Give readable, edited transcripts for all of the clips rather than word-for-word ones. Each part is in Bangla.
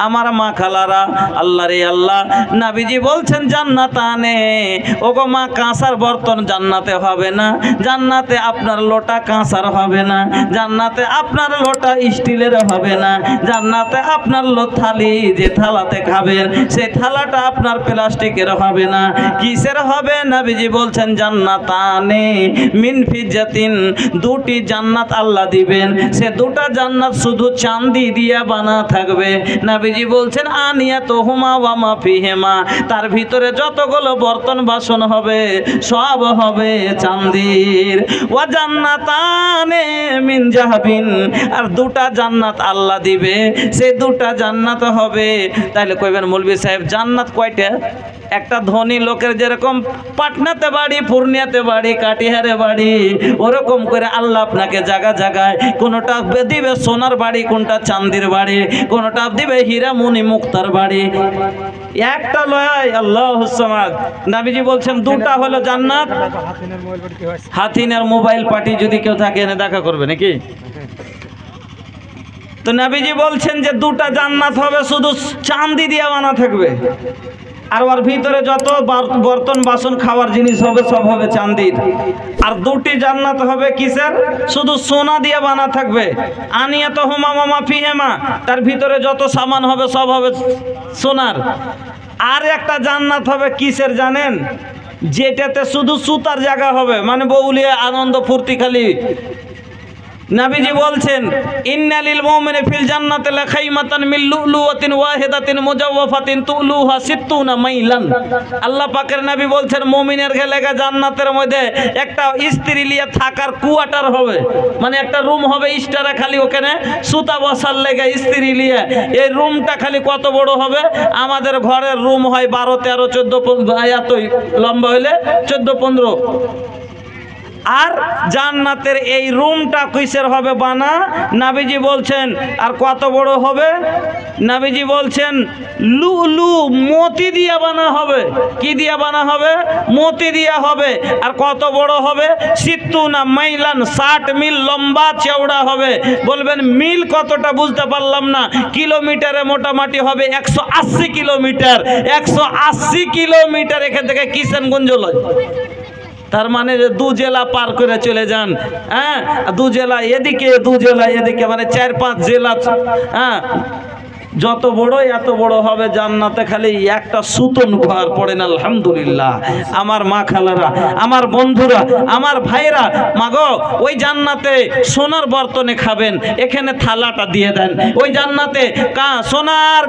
আমার মা খালারা, আল্লাহ রে আল্লাহ, নবীজি বলছেন জান্নাতানে, ওগো মা কাঁসার বর্তন জান্নাতে হবে না, জান্নাতে আপনার লোটা কাঁসার হবে না, জান্নাতে আপনার লোটা স্টিলের হবে না, জান্নাতে আপনার থালি যে থালাতে খাবেন সেই থালাটা আপনার প্লাস্টিকের হবে না, কিসের হবে? নবীজি বলছেন জান্নাতানে মিন ফিজ্জাতিন, দুটি জান্নাত আল্লাহ দিবেন, সে দুটা জান্নাত শুধু চাঁদি দিয়ে বানা থাকবে। নবীজি বলছেন আনিয়াতুহুমা ওয়া মা ফিহিমা, তার ভিতরে যতগুলো বর্তন বাসন হবে সব হবে চাঁদির। ওয়া জান্নাতানে মিন জাহাবিন, আর দুটা জান্নাত আল্লাহ দিবে, সেই দুটা জান্নাত হবে। তাহলে কইবেন মৌলভী সাহেব জান্নাত কয়টা? একটা ধনী লোকের যেরকম পাটনাতে বাড়ি, পূর্ণিয়াতে বাড়ি, কাটিহারে বাড়ি, ওরকম করে আল্লাহ আপনাকে জায়গা জায়গায় কোনোটা দিবে সোনার বাড়ি, কোনটা চাঁদির বাড়ি, কোনোটা দিবে হীরা মণি মুক্তার বাড়ি, একটা লয়। আল্লাহুস সামাদ। নবীজি বলছেন দুটা হলো জান্নাত। হাতিনের মোবাইল পার্টি যদি কেউ থাকে এনে দেখা করবে নাকি? তো নবীজি বলছেন যে দুটা জান্নাত হবে শুধু চাঁদি দিয়ে বানা থাকবে, আর ওর ভিতরে যত বর্তন বাসন খাওয়ার জিনিস হবে সব হবে চাঁদির। আর দুটি জান্নাত হবে কিসের? শুধু সোনা দিয়ে বানা থাকবে। আনিয়াতুহুমা ওয়া মা ফিহিমা, তার ভিতরে যত সামান হবে সব হবে সোনার। আর একটা জান্নাত হবে কিসের জানেন? যেটাতে শুধু সুতার জায়গা হবে, মানে বউলিয়া আনন্দ ফুর্তি খালি। নবীজি বলছেন ইন্না লিল মুমিনি ফিল জান্নাতি লাখাইমাতান মিন লুলুওয়াতিন ওয়াহিদাতিন মুজাওয়াফাতিন তুলুহা 60 মাইলান। আল্লাহ পাকের নবী বলছেন মুমিনের গেলেগা জান্নাতের মধ্যে একটা স্ত্রী লিয়ে থাকার কোয়ার্টার হবে, মানে একটা রুম হবে স্টারে, খালি ওখানে সুতা বসার লেগে স্ত্রী লিয়ে। এই রুমটা খালি কত বড় হবে? আমাদের ঘরের রুম হয় 12, 13, 14, এতই লম্বা হইলে 14, 15। আর জান্নাতের এই রুমটা কিসের হবে বানা? নবীজি বলছেন আর কত বড় হবে? নবীজি বলছেন লুলু মতি দিয়ে বানা হবে। কি দিয়ে বানা হবে? মতি দিয়ে হবে। আর কত বড় হবে? 60 মাইলান, 60 মিল লম্বা চওড়া হবে। বলবেন মিল কতটা? বুঝতে পারলাম না। কিলোমিটারে মোটামুটি হবে 180 কিলোমিটার। 180 কিলোমিটার এখান থেকে কিষানগঞ্জ লয়। তার মানে দু জেলা পার করে চলে যান। হ্যাঁ, দু জেলা এদিকে, দু জেলা এদিকে, মানে 4-5 জেলা। হ্যাঁ, যত বড় এত বড় হবে জান্নাতে, খালি একটা সুতন ঘর পড়েন। আলহামদুলিল্লাহ। আমার মা খালারা, আমার বন্ধুরা, আমার ভাইরা, মাগো ওই জান্নাতে সোনার বর্তনে খাবেন, এখানে থালাটা দিয়ে দেন। ওই জান্নাতে সোনার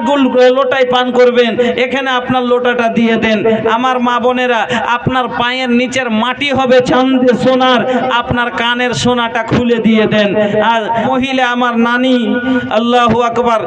লোটায় পান করবেন, এখানে আপনার লোটাটা দিয়ে দেন। আমার মা বোনেরা, আপনার পায়ের নিচের মাটি হবে চাঁদে সোনার, আপনার কানের সোনাটা খুলে দিয়ে দেন। আর মহিলা আমার নানি, আল্লাহু আকবার,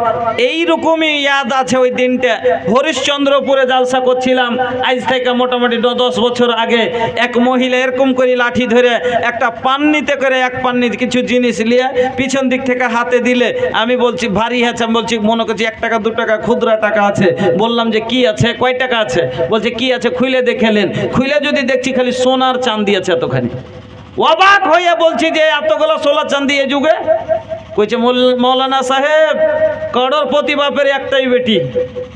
এইরকমই ইয়াদ আছে ওই দিনটা। হরিশ্চন্দ্রপুরে জালসা করছিলাম আজ থেকে মোটামুটি 10 বছর আগে। এক মহিলা এরকম করে লাঠি ধরে একটা পান্নিতে করে, এক পান্নিতে কিছু জিনিস নিয়ে পিছন দিক থেকে হাতে দিলে, আমি বলছি ভারী আছে, আমি বলছি মনে করছি 1 টাকা 2 টাকা খুচরা টাকা আছে। বললাম যে কি আছে? কয় টাকা আছে? বলছে কি আছে? খুলে দেখেলেন। খুলে যদি দেখছি খালি সোনার চাঁদি আছে এতখানি। অবাক হয়ে বলছি যে এতগুলো সোনার চাঁদি এ যুগে? কইছে মৌলানা সাহেব, করোড়পতি বাপের একটাই বেটি,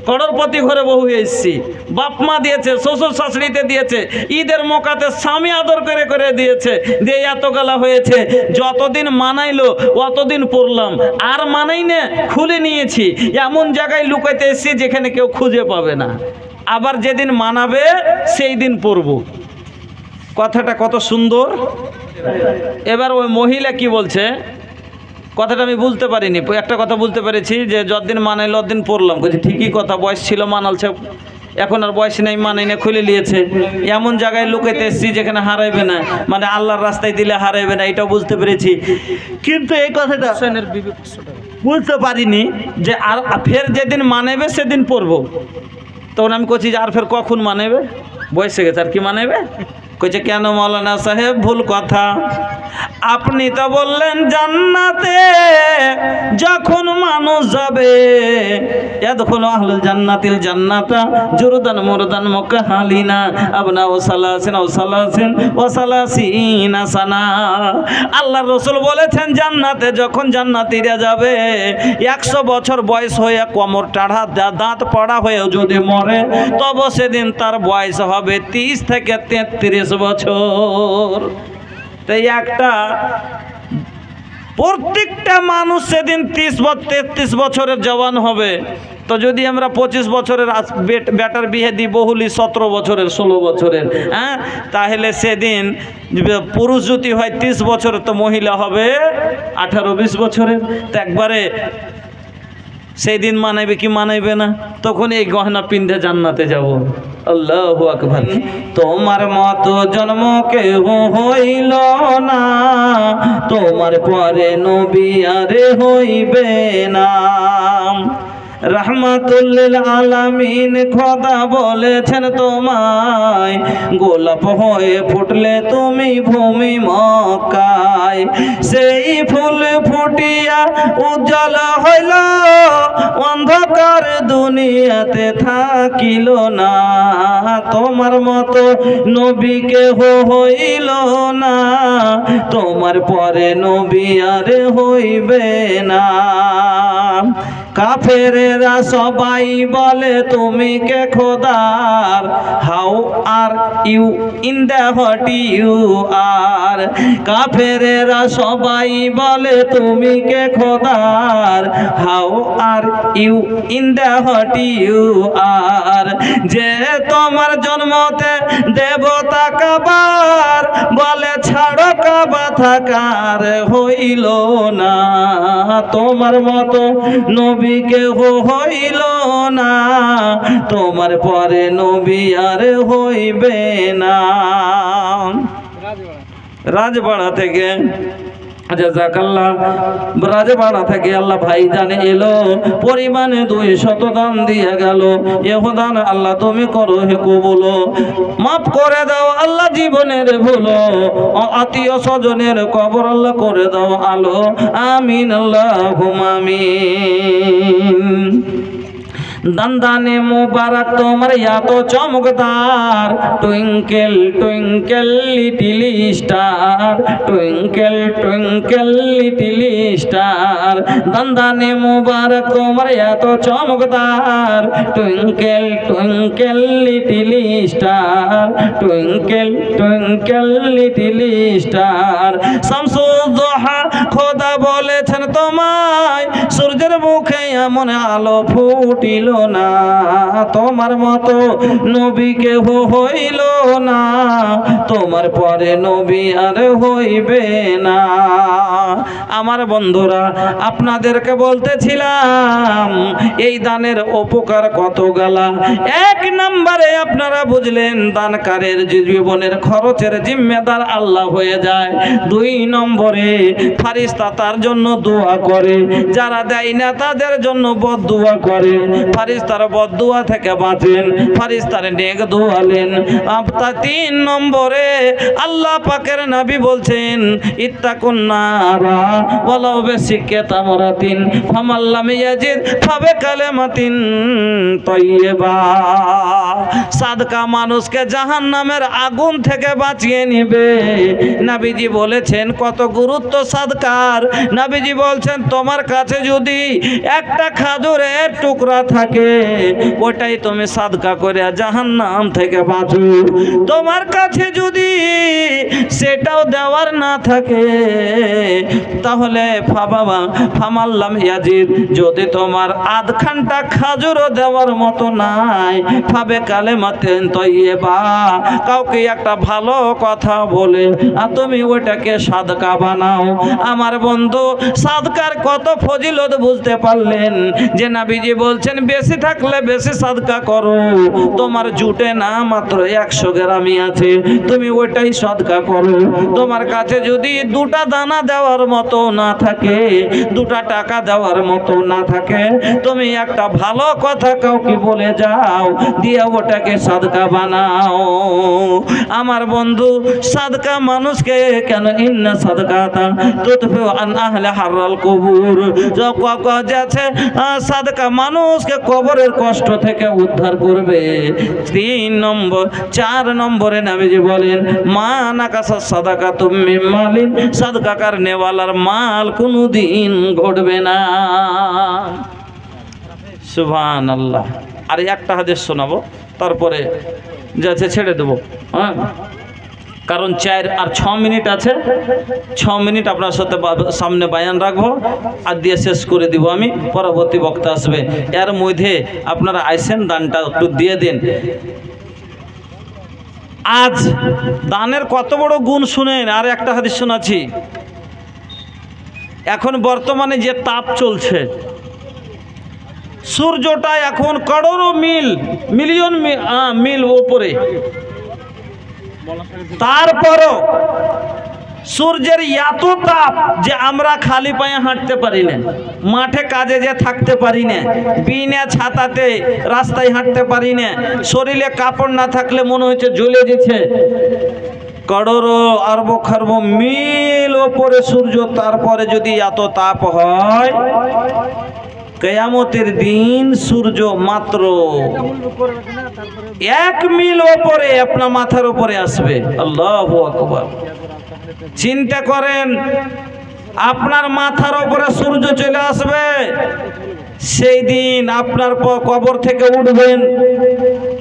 করোড়পতি ঘরে বউ হয়ে এসেছি। বাপ মা দিয়েছে, শ্বশুর শাশুড়িতে দিয়েছে, ঈদের মোকাতে স্বামী আদর করে করে দিয়েছে, দিয়ে এত গলা হয়েছে। যতদিন মানাইলো অতদিন পড়লাম, আর মানাই না, খুলে নিয়েছি। এমন জায়গায় লুকাইতে এসেছি যেখানে কেউ খুঁজে পাবে না। আবার যেদিন মানাবে সেই দিন পড়ব। কথাটা কত সুন্দর। এবার ওই মহিলা কি বলছে, কথাটা আমি বুঝতে পারিনি। একটা কথা বুঝতে পেরেছি যে যতদিন মানাইলো অতদিন পড়লাম। বলছি ঠিকই কথা, বয়স ছিল মানালছে, এখন আর বয়স নেই, মানাই না, খুলে নিয়েছে। এমন জায়গায় লুকাইতে এসেছি যেখানে হারাইবে না, মানে আল্লাহর রাস্তায় দিলে হারাইবে না, এটাও বুঝতে পেরেছি। কিন্তু এই কথাটা বুঝতে পারিনি যে আর ফের যেদিন মানাবে সেদিন পড়বো। তখন আমি করছি যে আর ফের কখন মানাবে? বয়স হয়ে গেছে, আর কি মানাবে? কইছে কেন মৌলানা সাহেব, ভুল কথা। আপনি তো বললেন জান্নাতে যখন মানুষ যাবে ইয়াদখুলু আহলুল জান্নাতিল জান্নাতা জুরদান মুরদান মুকাহালিনা আবনাউ সালাসিন আও সালাসিন ওয়া সালাসিনা সানা। আল্লাহর রাসূল বলেছেন জান্নাতে যখন জান্নাতীরা যাবে 100 বছর বয়স হয়ে কোমর টাড়া দাঁত পড়া হয়ে যদি মরে তবে সেদিন তার বয়স হবে 30 থেকে 33 বছর। তাই একটা প্রত্যেকটা মানুষ সেদিন 33 বছরের জওয়ান হবে। তো যদি আমরা 25 বছরের বেটার বিয়ে দিই বহুলি 17 বছরের 16 বছরের, হ্যাঁ, তাহলে সেদিন পুরুষ যদি হয় 30 বছরের তো মহিলা হবে 18-20 বছরের। তো একবারে সেই দিন মানাইবে কি মানাইবে না? তখন এই গহনা পিন্ধে জান্নাতে যাব। আল্লাহু আকবার। তোমার মতো জন্ম কেউ হইল না, তোমার পরে নবী আর হইবে না। রহমাতুল লিল আলামিন খোদা বলেছেন তোমায়, গোলাপ হয়ে ফুটলে তুমি ভূমি মক্কায়। সেই ফুল ফুটিয়া উজ্জ্বল হইল, অন্ধকার দুনিয়াতে থাকিল না। তোমার মতো নবী কেহ হইল না, তোমার পরে নবী আর হইবে না। কাফেরেরা সবাই বলে তুমি কে খোদার, how are you in the what you are. কাফেরেরা সবাই বলে তুমি কে খোদার, how are you in the what you are. যে তোমার জন্মতে দেবতা কাবার, বলে ছাড়ো কাবা থাকার হইল না। তোমার মতো নবী কেহ হইল না, তোমার পরে নবী আর হইবে না। রাজবাড়া থেকে জাযাকাল্লাহ, রাজবাড়া থেকে আল্লাহ ভাইজান এলো, পরিমাণে 200 দান দিয়ে গেল। এহ দান আল্লাহ তুমি করো হে কবুল, মাফ করে দাও আল্লাহ জীবনের ভুল, আত্মীয় স্বজনের কবর আল্লাহ করে দাও আলো। আমিন আল্লাহুম্মা আমিন। दंदाने मुबारक तुम्हार या तो चमकदार, twinkle twinkle little star, twinkle twinkle little star. दंदाने मुबारक तुम्हार या तो चमकदार, twinkle twinkle little star, twinkle twinkle little star. Shamsuddoha খোদা বলেছেন তোমায়, সূর্যের মুখে এমন আলো ফুটিল না, তোমার মতো নবী কেহ হইল না, তোমার পরে নবী আর হইবে না। আমার বন্ধুরা, আপনাদেরকে বলতেছিলাম এই দানের উপকার কত গালা। 1 নম্বরে আপনারা বুঝলেন দানকারের জীবনের খরচের জিম্মেদার আল্লাহ হয়ে যায়। 2 নম্বরে ফারিস্তা তার জন্য দোয়া করে, যারা দেয় না তাদের জন্য বদদুয়া করে, ফারিস্তার বদদুয়া থেকে বাঁচেন, ফারিস্তার নেক দোয়ালেন। 3 নম্বরে আল্লাহ পাকের নবী বলছেন ইত্তাকুন নারা ওয়ালাউ বিশিক্কি তামরাতিন ফামাল্লাম ইয়াজিদ ফাবে কালিমাতিন তাইয়্যিবা। সাদকা মানুষকে জাহান্নামের আগুন থেকে বাঁচিয়ে নেবে। নবীজি বলেছেন কত গুরুত্ব সাদকার। নবীজি বলছেন তোমার কাছে যদি একটা খাজুরের টুকরা থাকে, ওটাই তুমি সাদকা করে জাহান্নাম থেকে বাঁচো। তোমার কাছে যদি সেটাও দেওয়ার না থাকে, তাহলে ফামাল্লাম ইয়াজিদ, যদি তোমার আধখানটা খাজুরও দেওয়ার মতো নাই, ফাবে কালিমাতিন তাইয়্যিবা, কাউকে একটা ভালো কথা বলে আর তুমি ওটাকে সাদকা বানাও। আমার বন্ধু, সাদকার কত ফজিলত বুঝতে পারলেন যে নবীজি বলছেন বেশি থাকলে বেশি সাদকা করো। তোমার জুটে না মাত্র 100 গ্রামই আছে, তুমি ওইটাই সাদকা করো। তোমার কাছে যদি 2টা দানা দেওয়ার মতো না থাকে, 2টা টাকা দেওয়ার মতো না থাকে, তুমি একটা ভালো কথা কাউকে বলে যাও, দিয়ে ওটাকে সাদকা বানাও। আমার বন্ধু, সাদকা মানুষকে কেন ইন্না সাদকাতা তুতফিউ আন আহলি হাররাল কুবুর, যাচ্ছে সাদকা মানুষকে কবরের কষ্ট থেকে উদ্ধার করবে। 3 নম্বর 4 নম্বরে নবীজি বলেন মা নাকাসা সাদাকাতুম মিন মালিন, সাদকা করনেওয়ালার মাল কোনোদিন ঘটবে না। সুবহানাল্লাহ। আর একটা হাদিস শোনাবো, তারপরে যাচ্ছে ছেড়ে দেবো। হ্যাঁ, কারণ 4 আর 6 মিনিট আছে, 6 মিনিট আপনার সাথে সামনে বায়ান রাখবো আর দিয়ে শেষ করে দিব আমি, পরবর্তী বক্তা আসবে। এর মধ্যে আপনারা আইসেন, দানটা একটু দিয়ে দিন। আজ দানের কত বড় গুণ শুনেন। আর একটা হাদিস শোনাচ্ছি। এখন বর্তমানে যে তাপ চলছে, সূর্যটা এখন করোড়ো মিলিয়ন মিল উপরে, তারপরও সূর্যের এত তাপ যে আমরা খালি পায়ে হাঁটতে পারি না, মাঠে কাজে যে থাকতে পারি না, বিনা ছাতাতে রাস্তায় হাঁটতে পারি না, শরীরে কাপড় না থাকলে মনে হচ্ছে জ্বলে যাচ্ছে। করোড়ো আরব খরব মিল ওপরে সূর্য, তারপরে যদি এত তাপ হয়, কিয়ামতের দিন সূর্য মাত্র 1 মিল ওপরে আপনার মাথার উপরে আসবে। আল্লাহু আকবার। চিন্তা করেন, আপনার মাথার উপরে সূর্য চলে আসবে, সেই দিন আপনার কবর থেকে উঠবেন,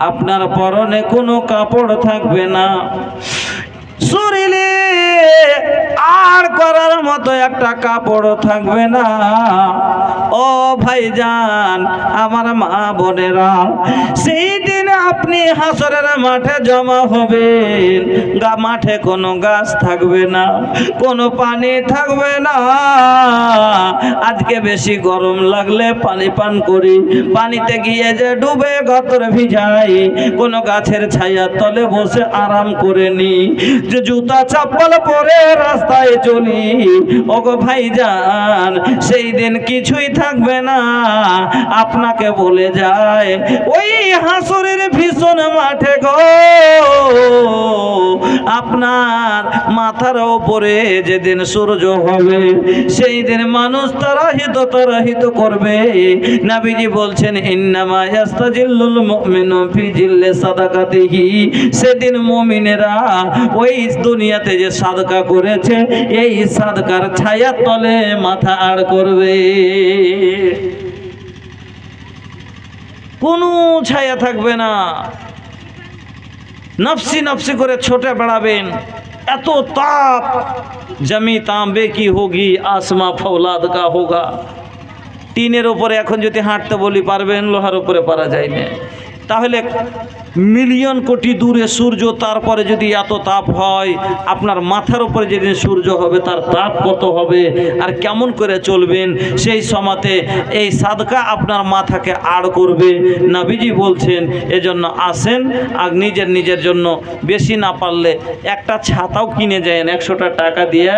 আপনার পরনে কোনো কাপড় থাকবে না, শরীরে আর করার মতো একটা কাপড় থাকবে না। ও ভাইজান, আমার মা বোনেরা, সেই দিন আপনি হাসরের মাঠে জমা হবেন। মাঠে কোনো গাছ থাকবে না, কোনো পানি থাকবে না। আজকে বেশি গরম লাগলে পানি পান করি, পানিতে গিয়ে যে ডুবে গতর ভিজাই, কোনো গাছের ছায়ার তলে বসে আরাম করে নি, যে জুতা চপ্পল পরে রাস্তায় চলি। ওগো ভাইজান, সেই দিন কিছুই থাকবে না। আপনাকে বলে যায় ওই হাসরের ভীষণ মাঠে গো, আপনার মাথার উপরে যেদিন সূর্য হবে, সেই দিন মানুষ তারাহিত করবে। নবীজি বলছেন ইন্নামা ইয়াস্তাজিল্লুল মুমিনু ফি জিল্লি সাদাকাতিহি, সেদিন মুমিনেরা ওই দুনিয়াতে যে সাদকা করেছে, এই সাদকার ছায়ার তলে মাথা আড় করবে। কোনো ছায়া থাকবে না, নফসি নফসি করে ছোটে বেড়াবেন। এত তাপ, জমি তাঁবে কি হোগি, আসমা ফৌলাদ কা হোগা। টিনের উপরে এখন যদি হাঁটতে বলি পারবেন, লোহার উপরে পারা যায় না। তাহলে মিলিয়ন কোটি দূরে সূর্য, তারপরে যদি এত তাপ হয়, আপনার মাথার উপরে যেদিন সূর্য হবে তার তাপ কত হবে, আর কেমন করে চলবেন। সেই সময়তে এই সাদকা আপনার মাথাকে আড় করবে। নবীজি বলছেন, এজন্য আসেন আর নিজের জন্য বেশি না পারলে একটা ছাতাও কিনে যান 100টা টাকা দিয়ে।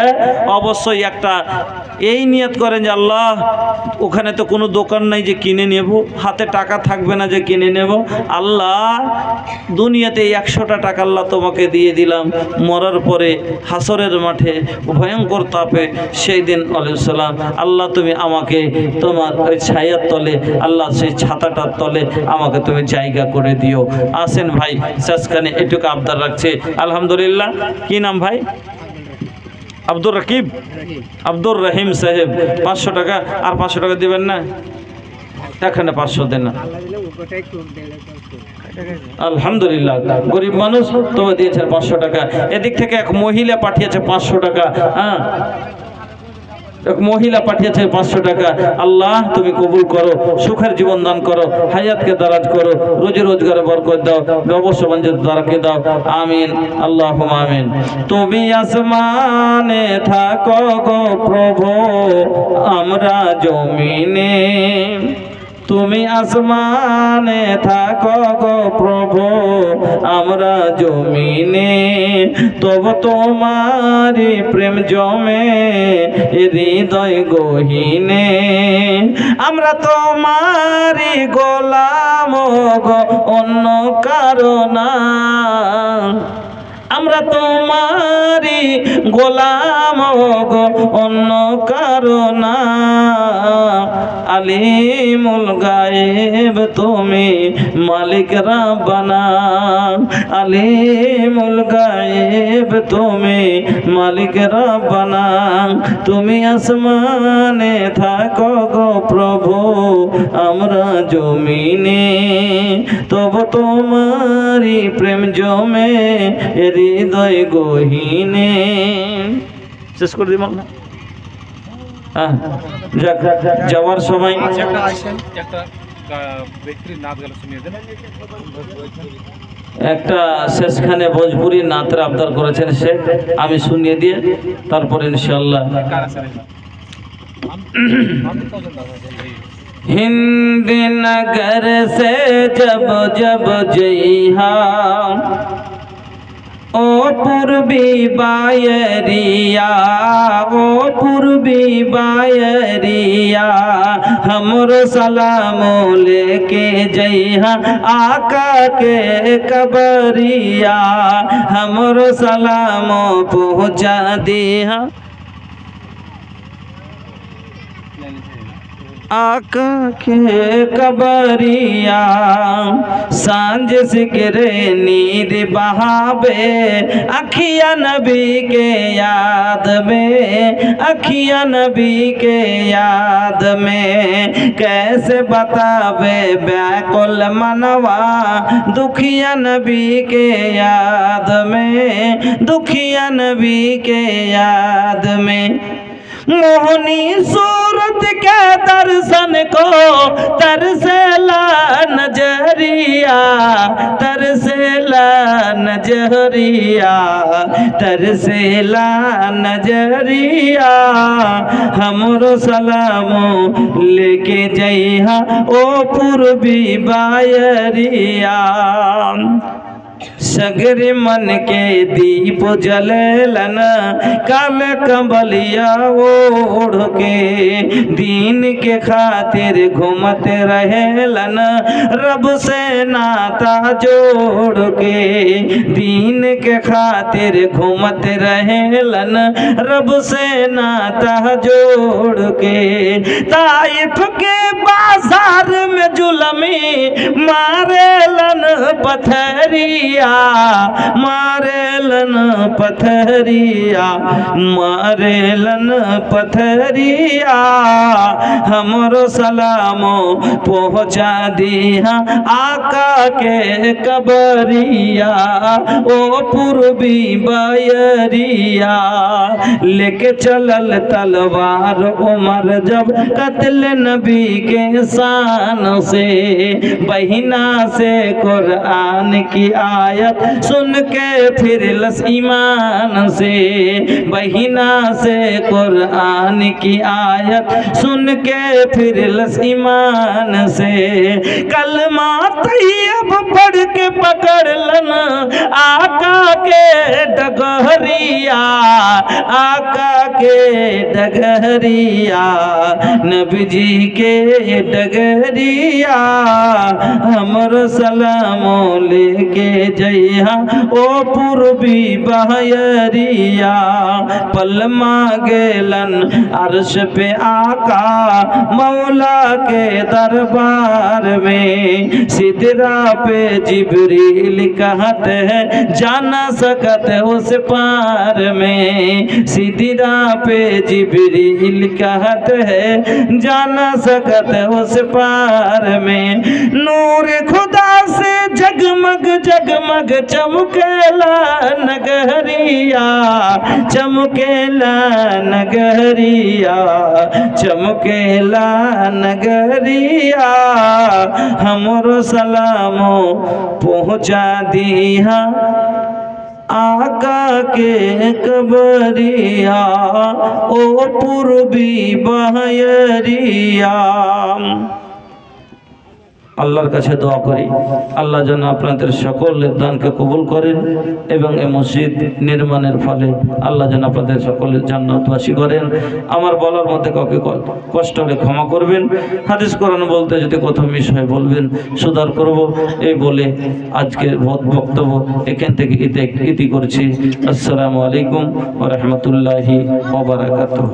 অবশ্যই একটা এই নিয়ত করেন যে আল্লাহ, ওখানে তো কোনো দোকান নাই যে কিনে নেব, হাতে টাকা থাকবে না যে কিনে নেব। আল্লাহ, দুনিয়াতে 100টা টাকা আল্লাহ তোমাকে দিয়ে দিলাম, মরার পরে হাসরের মাঠে ভয়ঙ্কর তাপে সেই দিন আলাইহিসসালাম, আল্লাহ তুমি আমাকে তোমার ওই ছায়ার তলে, আল্লাহ সেই ছাতাটার তলে আমাকে তুমি জায়গা করে দিও। আসেন ভাই, শেষখানে এটুকু আবদার রাখছে। আলহামদুলিল্লাহ। কি নাম ভাই? আব্দুর রাকিব, আব্দুর রহিম সাহেব। 500 টাকা। আর 500 টাকা দিবেন না? এখানে 500 দেন না। আলহামদুলিল্লাহ, গরিব মানুষ তবে দিয়েছে 500 টাকা। এদিক থেকে এক মহিলা পাঠিয়েছে 500 টাকা। হ্যাঁ, এক মহিলা পাঠিয়েছে 500 টাকা। আল্লাহ তুমি কবুল করো, সুখের জীবন দান করো, হায়াতকে দারাজ করো, রোজি রোজগারে বরকত দাও, ব্যবসা বাণিজ্যে দারাকে দাও। আমিন, আল্লাহুম্মা আমিন। তুমি আসমানে থাকো গো প্রভু, আমরা জমিনে। তুমি আসমানে থাকো গো প্রভু, আমরা জমিনে। তবু তোমারি প্রেম জমে হৃদয় গহীনে। আমরা তোমারি গোলাম গো, অন্য কারো না। আমরা তোমারি গোলাম গো, অন্য কারো না। আলিমুল গায়েব তুমি মালিক রাব্বানা, আলিমুল গায়েব তুমি মালিক রাব্বানা। তুমি আসমানে থাকো গো প্রভু, আমরা জমিনে, তবু তোমারি প্রেম জমে হৃদয় গহীনে। শেষ করে দিই না, যাওয়ার সময় একটা শেষখানে ভোজপুরি নাতের আবদার করেছেন সে, আমি শুনিয়ে দিয়ে তারপরে ইনশাআল্লাহ। हिंद नगर से जब जब जइहा ओ पूर्वी बायरिया, ओ पूर्वी बायरिया, हमरो सलामो लेके जइहा आका के कबरिया, हमरो सलामो पहुँचा दिहा आका के कबरिया। सांझ सिकरे नींद बहावे अखिया नबी के याद में, अखिया नबी के याद में, कैसे बतावे व्याकुल मनवा दुखिया नबी के याद में, दुखिया नबी के याद में। मोहनी सूरत के दर्शन को तरसेला नजरिया, तरसेला नजरिया, तरसेला नजरिया, हमरो सलामो लेके जइहा ओ पूर्वी बायरिया। सगरे मन के दीप जलेलन काल कंबलिया ओढ़ के, दीन के खातिर घूमते रहेलन रब से नाता जोड़ के, दीन के खातिर घूमते रहेलन रब से नाता जोड़ के। ताइफ के बाजार में जुलमी मारेलन पथरिया, मारेलन पथरिया, मारेलन पथरिया, हमरो सलामो पहुँचा दिहा आका के कबरिया ओ पूर्वी बायरिया। लेके चलल तलवार उमर जब कत्ल नबी के शान से, बहिना से कुरान की आयत सुन के फिर लस ईमान से, बहिना से कुरान की आयत सुन के फिर लस ईमान से। कलमा तैयब पढ़ के पकड़ लना आका के डगहरिया, आका के डगहरिया, नबी जी के डगहरिया, हमरो सलामो लेके जइहा ओ पूर्वी बायरिया। पल मांगेलन अर्श पे आका मौला के दरबार में, सिदरा पे जिब्रील कहत है जाना सकत उस पार में, सिदरा पे जिब्रील कहत है जाना सकत उस पार में। नूर खुदा से जगमग जगमग चमकेला नगरिया, चमकेला नगरिया, चमकेला नगरिया, हमरो सलामो पहुँचा दिहा आका के कबरिया ओ पूर्वी बायरिया। আল্লাহর কাছে দোয়া করি আল্লাহ যেন আপনাদের সকলের দানকে কবুল করেন এবং এই মসজিদ নির্মাণের ফলে আল্লাহ যেন আপনাদের সকলের জান্নাতবাসী করেন। আমার বলার মধ্যে কাউকে কষ্ট হলে ক্ষমা করবেন। হাদিস কোরআন বলতে যদি কোথাও মিস হয় বলবেন, সুধার করব এই বলে আজকের বক্তব্য এখান থেকে ইতি করছি। আসসালামু আলাইকুম ওয়া রাহমাতুল্লাহি ওয়া বারাকাতুহু।